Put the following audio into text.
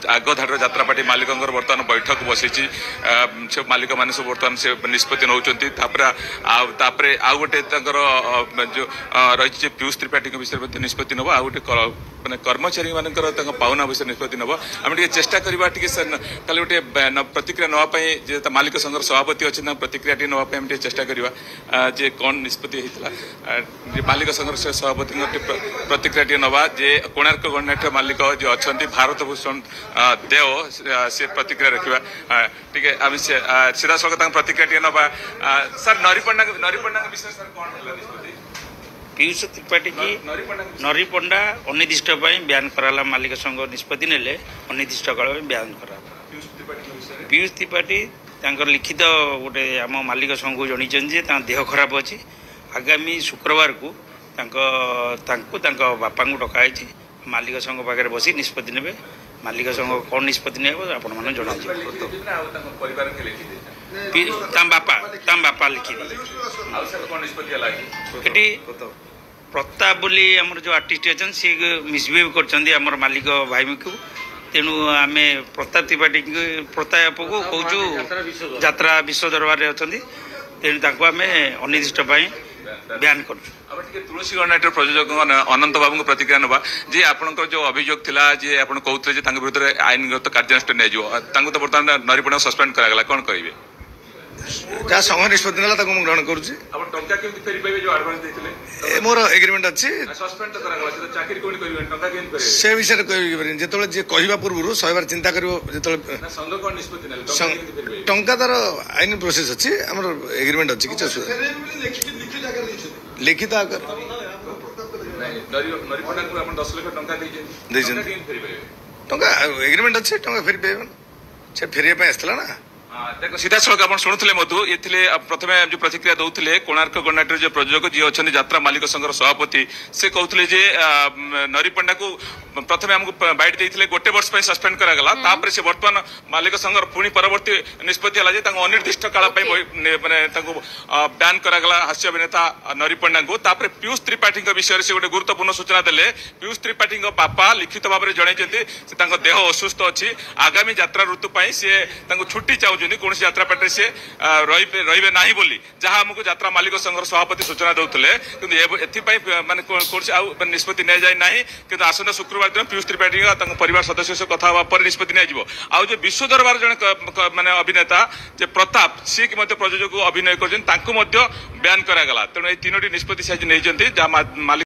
आग धाड़ यात्रा पार्टी मालिक बर्तमान बैठक बसी से मालिक मैंने सब बर्तमान से निष्पत्ति नौ आउ गोटे जो रही पीयूष त्रिपाठी विषय निष्पत्ति नब आ गोटे माने कर्मचारी मान पाउना विषय निष्पत्ति नब आम चेष्टा करवा कल गोटे प्रतिक्रिया नापी मालिक संघर सभापति अच्छे प्रतिक्रिया नापी चेष्टा करवा जे कौन निष्पत्ति होता मालिक संघर सभापति प्रतिक्रिया नवा जे कोणार्क गणनाट्य मालिक जो अच्छा भारत भूषण देव से प्रतिक्रिया रखा टे आम सीधा सड़क प्रतिक्रिया नवा सर नरीपंडा विषय सर कौन निष्पत्ति पीयूष त्रिपाठी की नरीपंडा अनिर्दिष्ट बयान कराला मालिक संघ निष्पत्ति नेले अनिर्दिष्ट काल बयान करा पीयूष त्रिपाठी लिखित गोटे आम मालिक संघ को जन देह खराब अच्छी आगामी शुक्रवार को बापा को डकाई मालिक संघ पाखे बसी निष्पत्ति ने मालिक संघ कौन निष्पत्ति ने आपण मैंने जन बापा लिखी प्रताप बोली आमर जो आर्टिस्ट अच्छा सी मिसबिहेव कर मालिक भाई को तेणु आम प्रताप त्रिपाठी प्रताप को कहूँ यात्रा विश्व दरबार अच्छा तेणु आम अनिर्दिष्ट बयान कर तुलसी गणनाट्य प्रयोजक अनंत बाबू प्रतिक्रिया नवा जे आपंकर जो अभियोग थिला जे आप कहते विरुद्ध आईनगत कार्यानुष्ठान नहीं तो बर्तमान नरीपणा सस्पेंड करागला कौन करेंगे जहाँ संघ निष्पत्ति ना ग्रहण करुँच मोर एग्रीमेंट अच्छी से विषय जो जी कह पूर्व 100 बार चिंता कर टंका तार आईन प्रोसेस अच्छी आम एग्रीमेंट अच्छी कि लिखित आकर टंका एग्रीमेंट अच्छी टंका फेरी पाइबन से फेरिया आसला ना देखो सीधा सड़क आप शुणुले मधु ये प्रथम जो प्रतिक्रिया दौले कोणार्क गणनाट्य जो प्रयोजक जी अच्छा यात्रा मालिक संघर सभापति से कहते जे नरीपंडा को प्रथम आमको बैठ देते गोटे वर्ष सस्पेंड करागला से बर्तमान मालिक संघर पुणी परवर्ती निष्पत्ति है अनिर्दिष्ट काल मैंने बैन करागला हास्य अभिनेता नरीपंडा को पीयूष त्रिपाठी विषय से गोटे गुरुत्वपूर्ण सूचना देले पीयूष त्रिपाठी बापा लिखित भाव में जनई देह असुस्थ अच्छी आगामी यात्रा ऋतु सी छुट्टी चाहूँ कौन यात्रा पार्टी से रे ना बोली जहाँ आमको यात्रा मालिक संघर सभापति सूचना दौले कि माने कौन निष्पत्ति नि जाए ना कि आसंता शुक्रवार दिन पीयूष त्रिपाठी परिवार सदस्य से कथा निष्पत्ति नहीं आउ जो विश्व दरबार जन माने अभिनेता जे प्रताप सी प्रयोजक अभिनय कर बयान करागला तेणु ये 3टी निष्पत्ति से नहीं जहाँ मालिक